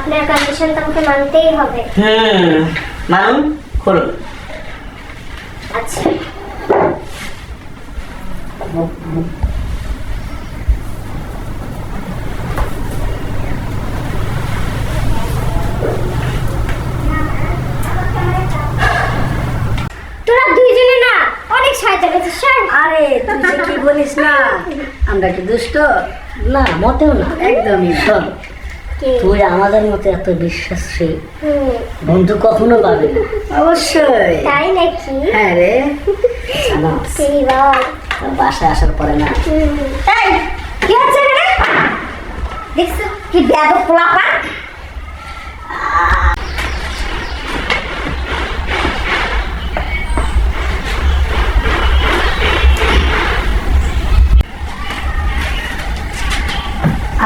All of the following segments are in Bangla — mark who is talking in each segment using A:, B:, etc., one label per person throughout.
A: আপনার কন্ডিশন তো আমাকে মানতেই হবে।
B: মানুন, খুলুন।
A: আচ্ছা, তোরা দুইজনে না অনেক সাহায্য করেছিস স্যার।
C: আরে তুই যে কি বলিস না, আমরা কি দুষ্ট?
B: না, মোটেও না।
C: একদমই শোন, তুই আমাদের মতো এত বিশ্বাসী বন্ধু কখনো পাবে না। অবশ্যই।
A: তাই নাকি?
C: হ্যাঁ রে,
A: কি বল?
C: বাসায় আসার পরে না
A: এই কি হচ্ছে রে? দেখছো কি বেয়াদব পোলাপা?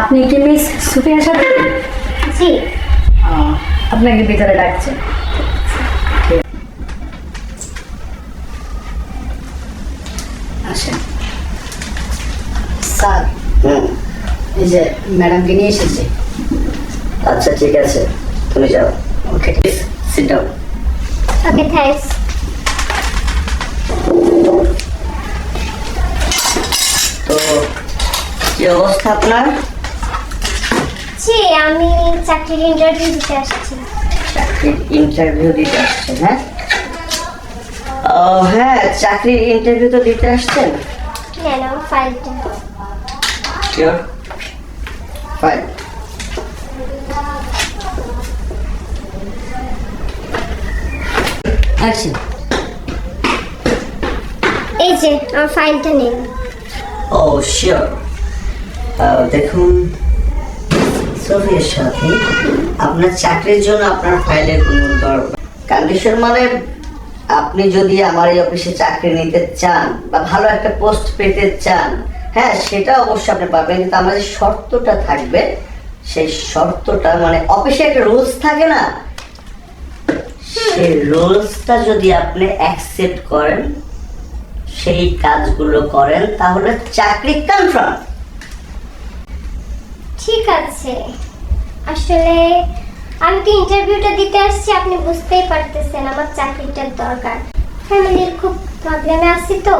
C: আপনি কি মিস সুফিয়ার সাথে?
A: জি।
C: আপনাকে ভিতরে ডাকছে। আসেন স্যার, এই যে ম্যাডামকে নিয়ে এসেছি।
B: আচ্ছা, ঠিক আছে, তুমি যাও।
C: Okay, please sit down.
A: Okay, thanks.
B: তো কি অবস্থা আপনার?
A: জি, আমি চাকরির ইন্টারভিউ দিতে আসছি।
B: চাকরির ইন্টারভিউ দিতে আসছেন? হ্যাঁ, হ্যাঁ, চাকরির ইন্টারভিউ তো দিতে আসছেন।
A: নেন আমার ফাইলটা।
B: শিওর? ফাইন।
C: অ্যাকশন।
A: এই যে আমার ফাইলটা নিন।
B: ও শিওর। দেখুন সোফিয়ার সাথে আপনার চাকরির জন্য আপনার ফাইলের কোনো দরকার কন্ডিশন, মানে আপনি যদি আমার এই অফিসে চাকরি নিতে চান বা ভালো একটা পোস্ট পেতে চান, হ্যাঁ সেটা অবশ্যই আপনি পাবেন, কিন্তু আমার যে শর্তটা থাকবে সেই শর্তটা, মানে অফিসে একটা রুলস থাকে না, সেই রুলসটা যদি আপনি অ্যাকসেপ্ট করেন, সেই কাজগুলো করেন, তাহলে চাকরি কনফার্ম।
A: ঠিক আছে, আসলে আমি তো ইন্টারভিউটা দিতে আসছি, আপনি বুঝতেই পারতেছেন আমার চাকরিটার দরকার। ফ্যামিলির খুব প্রবলেমে আছি তো,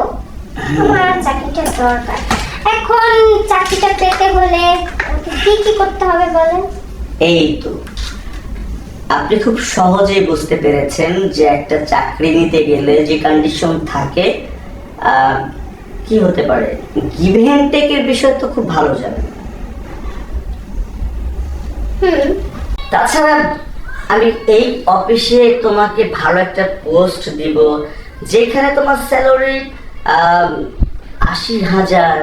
A: আমার চাকরিটার দরকার। এখন চাকরিটা পেতে হলে আমাকে কি কি করতে হবে বলেন?
B: এই তো আপনি খুব সহজেই বুঝতে পেরেছেন যে একটা চাকরি নিতে গেলে যে কন্ডিশন থাকে, কি হতে পারে। গিভ অ্যান্ড টেকের বিষয় তো খুব ভালো জানেন। তাছাড়া আমি এই অফিসে তোমাকে ভালো একটা পোস্ট দিব, যেখানে তোমার স্যালারি 80,000,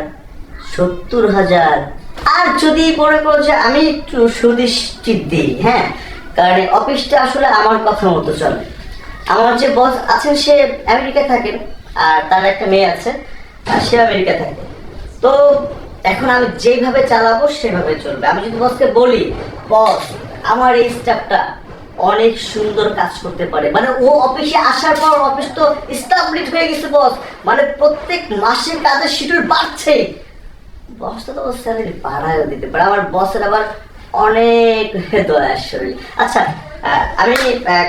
B: 70,000, আর যদি মনে করো যে আমি একটু সুদৃষ্টি দিই, হ্যাঁ, কারণ অফিসটা আসলে আমার কথা মতো চলে। আমার যে বস আছেন সে আমেরিকায় থাকেন, আর তার একটা মেয়ে আছে, আর সে আমেরিকা থাকে। তো এখন আমি যেভাবে চালাবো সেভাবে চলবে। আমি যদি বসকে বলি, বস আমার এই স্টাফটা অনেক সুন্দর কাজ করতে পারে, মানে ও অফিসে আসার পর অফিস তো এস্টাবলিশ হয়ে গেছে বস, মানে প্রত্যেক মাসে কাজের শিডিউল বাড়ছে, বস তো ওর স্যালারি বাড়ায়ও দিতে পারে। আমার বসের আবার অনেক দয়ার শরীর। আচ্ছা, আমি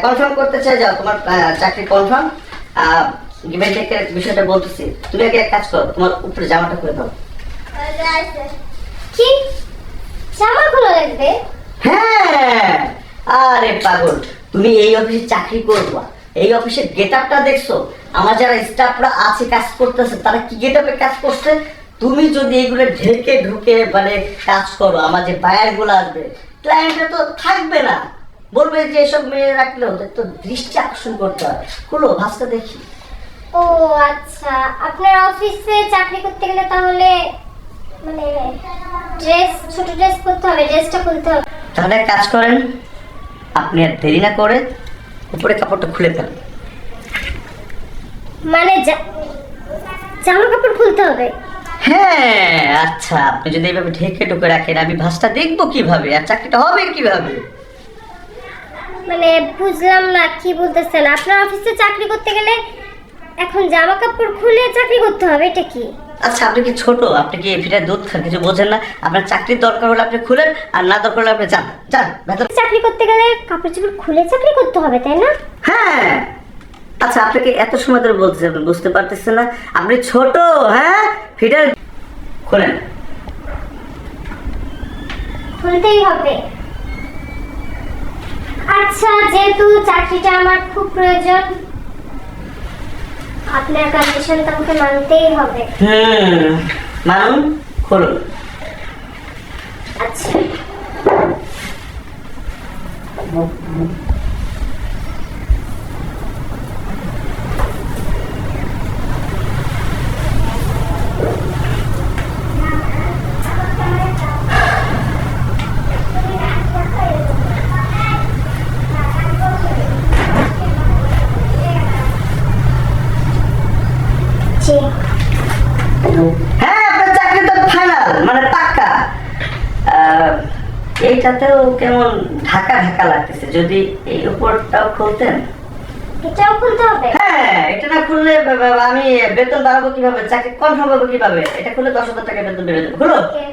B: কনফার্ম করতে চাই, যাও তোমার চাকরি কনফার্ম। গিভেন টেকের বিষয়টা বলতেছি, তুমি আগে এক কাজ করো, তোমার উপরে জামাটা খুলে দাও।
A: কি জামা খোলা লাগবে?
B: হ্যাঁ, আরে পাগল, তুমি এই অফিসে চাকরি করবা, এই অফিসের গেট আপটা দেখছো? আমার যারা স্টাফরা আছে কাজ করতেছে তারা কি গেট আপে কাজ করছে? তুমি যদি এইগুলো ঢেকে ঢুকে মানে কাজ করো, আমার যে বায়ার গুলো আসবে, ক্লায়েন্টরা তো থাকবে না, বলবে যে এসব মেয়ে রাখলেও তো দৃষ্টি আকর্ষণ করতে হয়। খুলো ভাসটা দেখি।
A: ও আচ্ছা, আপনার অফিসে চাকরি করতে গেলে তাহলে মানে ড্রেস, ছোট ড্রেস পরতে হবে, ড্রেসটা খুলতে হবে।
B: তাহলে এক কাজ করেন, আপনি আর দেরি না করে উপরে কাপড়টা খুলে ফেলেন।
A: মানে জামা কাপড় খুলতে হবে?
B: হ্যাঁ, আচ্ছা, আপনি যদি এইভাবে ঢেকে ঢুকে রাখেন আমি ভাসটা দেখবো কিভাবে, আর চাকরিটা হবে কিভাবে?
A: মানে বুঝলাম না কি বলতেছেন। আপনার অফিসে চাকরি করতে গেলে এখন জামা কাপড় খুলে চাকরি করতে হবে, এটা কি?
B: আচ্ছা আপনি কি ছোট, আপনি কি ফিরে দুধ খান, কিছু বোঝেন না? আপনার চাকরির দরকার হলে আপনি খুলেন, আর না দরকার হলে আপনি যান যান ভেতর।
A: চাকরি করতে গেলে কাপড় চোপড় খুলে চাকরি করতে হবে, তাই না?
B: হ্যাঁ। আচ্ছা আপনাকে এত সময় ধরে বলছি, আপনি বুঝতে পারতেছেন না? আপনি ছোট, হ্যাঁ ফিরে খোলেন।
A: খুলতেই হবে। আচ্ছা, যেহেতু চাকরিটা আমার খুব প্রয়োজন, আপনার কন্ডিশন তো আমাকে মানতেই হবে।
B: মানুন, খুলুন।
A: আচ্ছা, জি।
B: হ্যাঁ আপনার চাকরি তো ফাইনাল, মানে পাক্কা। এইটাতেও কেমন ঢাকা ঢাকা লাগতেছে, যদি এই উপরটাও খুলতেন।
A: এটাও খুলতে হবে?
B: হ্যাঁ, এটা না খুললে আমি বেতন বাড়াবো কিভাবে, চাকরি কনফার্ম হবে কিভাবে? এটা খুললে 10,000 টাকা বেতন বেড়ে যাবে। খুলো।
A: ওকে।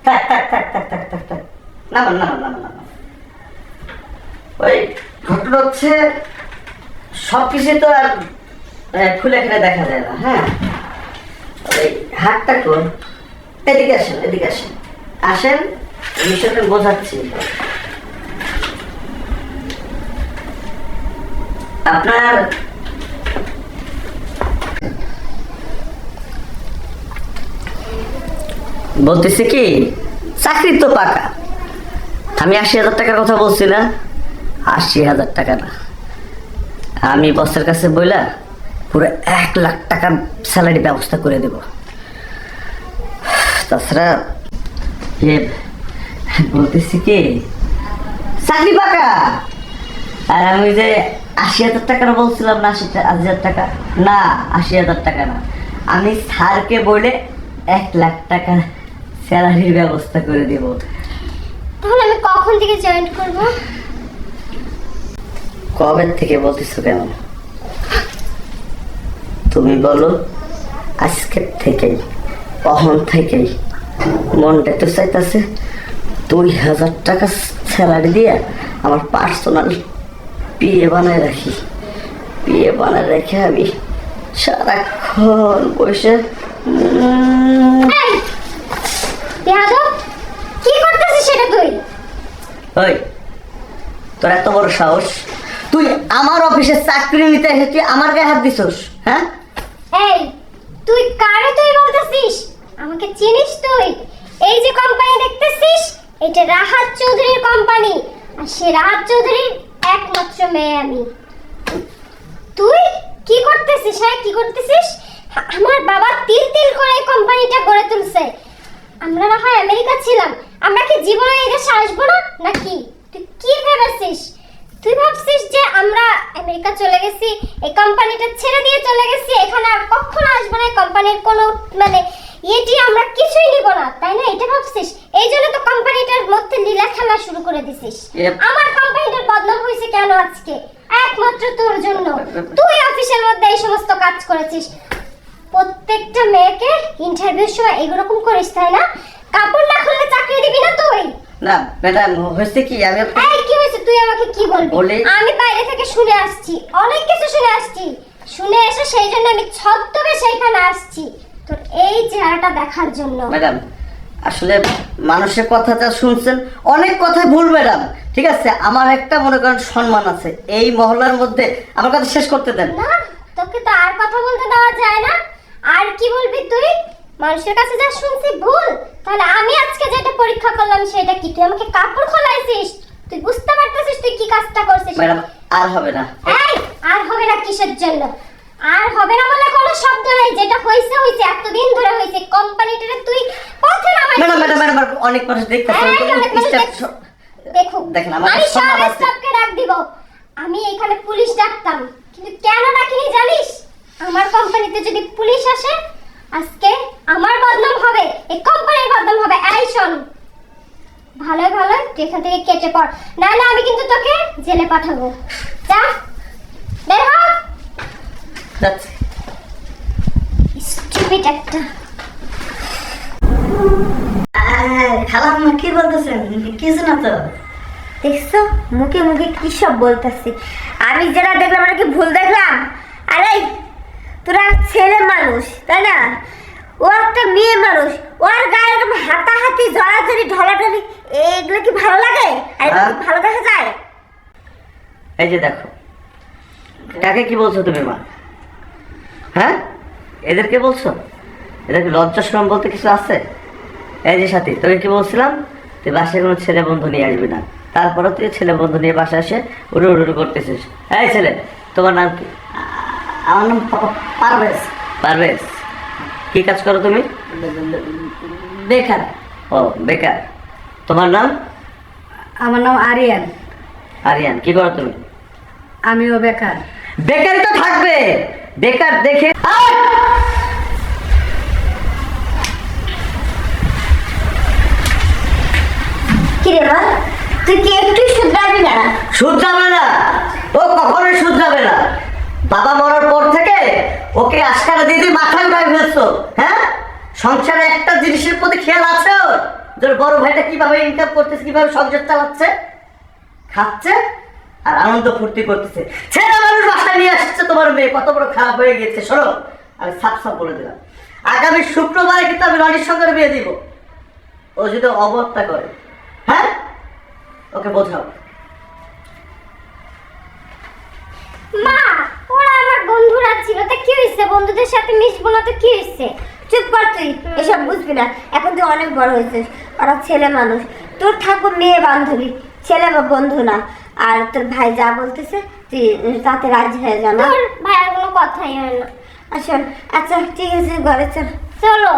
B: থাক থাক থাক থাক থাক থাক থাক, নামান নামান নামান নামান। ওই ঘটনা হচ্ছে সবকিছু তো আর খুলে এখানে দেখা যায় না। হ্যাঁ, ওই হাতটা কোন, এদিকে আসেন, এদিকে আসেন, আসেন, বিষয়টা বোঝাচ্ছি। আপনার বলতেছি কি, চাকরি তো পাকা। আমি 80,000 টাকার কথা বলছি না, 80,000 টাকা না, আমি বসের কাছে বইলা পুরো 1 লাখ টাকার স্যালারি ব্যবস্থা করে দেব। তাছাড়া বলতেছি কি, চাকরি পাকা। আর আমি যে 80,000 টাকার বলছিলাম না, 80,000 টাকা না, 80,000 টাকা না, আমি স্যারকে বলে 1 লাখ টাকা স্যালারির ব্যবস্থা করে দেব।
A: তাহলে আমি কখন থেকে জয়েন করব?
B: কবে থেকে বলতেছো কেন? তুমি বলো আজকের থেকেই, কখন থেকেই। মনটা তো চাইতেছে 2,000 টাকা স্যালারি দিয়ে আমার পার্সোনাল পিএ বানায় রাখি। পিএ বানায় রেখে আমি সারাক্ষণ বসে
A: এই বেয়াদব, কি করতেছিস সেটা তুই?
B: ওই তোর এত বড় সাহস, তুই আমার অফিসে চাকরি নিতে এসে তুই আমার গায়ে হাত দিছস? হ্যাঁ,
A: এই তুই কারে তুই বলতেছিস? আমাকে চিনিস তুই? এই যে কোম্পানি দেখতেছিস, এটা রাহাত চৌধুরীর কোম্পানি, আর সে রাহাত চৌধুরীর একমাত্র মেয়ে আমি। তুই কি করতেছিস? হ্যাঁ, কি করতেছিস? আমার বাবা তিল তিল করে এই কোম্পানিটা গড়ে তুলছে। আমরা না হয় আমেরিকা ছিলাম, আমরা কি জীবনে এই দেশে আসবো না নাকি? তুই কি ভেবেছিস? তুই ভাবছিস যে আমরা আমেরিকা চলে গেছি, এই কোম্পানিটা ছেড়ে দিয়ে চলে গেছি, এখানে আর কখনো আসবো না, কোম্পানির কোনো মানে এটি আমরা কিছুই নিব না, তাই না? এটা ভাবছিস? এই জন্য তো কোম্পানিটার মধ্যে লীলা খেলা শুরু করে দিছিস। আমার কোম্পানিটার বদনাম হয়েছে কেন আজকে? একমাত্র তোর জন্য। তুই অফিসের মধ্যে এই সমস্ত কাজ করেছিস। প্রত্যেকটা মেয়েকে ইন্টারভিউর সময় এরকম করিস, তাই না? কাপড় না খুললে চাকরি দিবি না তুই?
B: না ম্যাডাম, হয়েছে কি, আমি
A: এই কি হয়েছে? তুই আমাকে কি বলবি?
B: বলি।
A: আমি বাইরে থেকে শুনে আসছি, অনেক কিছু শুনে আসছি, শুনে এসে সেই জন্য আমি ছদ্মবেশে এখানে আসছি তোর এই চেহারাটা দেখার জন্য।
B: ম্যাডাম আসলে মানুষের কথা যা শুনছেন, অনেক কথাই ভুল ম্যাডাম। ঠিক আছে, আমার একটা মনে করেন সম্মান আছে এই মহল্লার মধ্যে, আমার কথা শেষ করতে দেন।
A: না, তোকে তো আর কথা বলতে দেওয়া যায় না। আর কি বলবি তুই? মানুষের কাছে যা শুনছি ভুল, তাহলে আমি আজকে যেটা পরীক্ষা করলাম সেটা কি? তুই আমাকে কাপড় খোলাইছিস। তুই বুঝতে পারতেছিস তুই কি কাজটা করছিস?
B: ম্যাডাম আর হবে না।
A: এই, আর হবে না কিসের জন্য? আর হবে না বলে কোনো শব্দ নাই। যেটা হইছে হইছে, এতদিন ধরে হইছে। কোম্পানিটারে তুই পথে নামাইছিস।
B: ম্যাডাম ম্যাডাম ম্যাডাম অনেক মানুষ দেখতেছেন,
A: দেখো,
B: দেখেন আমার
A: আমি
B: সম্মান
A: সব
B: আছে।
A: স্টাফকে ডাক দিব। আমি এখানে পুলিশ ডাকতাম, কিন্তু কেন ডাকিনি জানিস? আমার কোম্পানিতে যদি পুলিশ আসে, আজকে আমার বদনাম হবে, এই কোম্পানির বদনাম হবে। এই শোন, ভালো ভালো তুই এখান থেকে কেটে পড়, নাহলে আমি কিন্তু তোকে জেলে পাঠাবো। যা, বের হ।
B: যাচ্ছে।
A: সুইট একটা।
C: খালাম্মা কি বলতেছেন? কিছু না তো।
A: দেখছো মুখে মুখে কি সব বলতেছি, আমি যেটা দেখলাম আর কি ভুল দেখলাম? আরে তোরা ছেলে মানুষ তাই না, ও একটা মেয়ে মানুষ, ওর গায়ে এরকম হাতাহাতি জড়াজড়ি ঢলাঢলি এগুলো কি ভালো লাগে? আর এগুলো কি ভালো দেখা যায়?
B: এই যে দেখো, কাকে কি বলছো তুমি মা? হ্যাঁ, এদেরকে বলছো? এদেরকে লজ্জা শরম বলতে কিছু আছে? এই যে সাথী, তোকে কি বলছিলাম তুই বাসায় কোনো ছেলে বন্ধু নিয়ে আসবি না, তারপরে তুই ছেলে বন্ধু নিয়ে বাসায় এসে উড়ু উড়ু করতেছিস। এই ছেলে, তোমার নাম কি?
C: আমার নাম পারভেজ।
B: পারভেজ, কি কাজ করো তুমি?
C: বেকার।
B: ও বেকার। তোমার নাম?
C: আমার নাম আরিয়ান।
B: আরিয়ান, কি করো তুমি?
C: আমিও বেকার।
B: বেকারই তো থাকবে, বেকার দেখে
A: কি রে মা, তুই কি একটু শুধরাবি না?
B: শুধরাবে না, ও কখনোই শুধরাবে না। বাবা মরার পর থেকে ওকে আশকারা দিয়ে দিয়ে মাথায় উঠাই ফেলছো। হ্যাঁ, সংসারে একটা জিনিসের প্রতি খেয়াল আছে ওর, যে ওর বড় ভাইটা কিভাবে ইনকাম করতেছে, কিভাবে সংসার চালাচ্ছে, খাচ্ছে আর আনন্দ ফুর্তি করতেছে। ছেলে মানুষ বাসায় নিয়ে আসছে, তোমার মেয়ে কত বড় খারাপ হয়ে গেছে। শোনো, আমি সাপ সাপ বলে দিলাম, আগামী শুক্রবারে কিন্তু আমি রনির সঙ্গে বিয়ে দিব। ও যদি অবস্থা করে, হ্যাঁ, ওকে বোঝাও।
A: মা, ওরা আমার বন্ধুরা ছিল, তা কি হয়েছে? বন্ধুদের সাথে মিশবো না তো কি হয়েছে? চুপ কর তুই, এসব বুঝবি না। এখন তুই অনেক বড় হয়েছিস, ওরা ছেলে মানুষ, তোর থাকবো মেয়ে বান্ধবী, ছেলে বা বন্ধু না। আর তোর ভাই যা বলতেছে তুই তাতে রাজি হয়ে যা। না ভাইয়ের কোনো কথাই হয় না। আসল, আচ্ছা ঠিক আছে, ঘরে চল। চলো।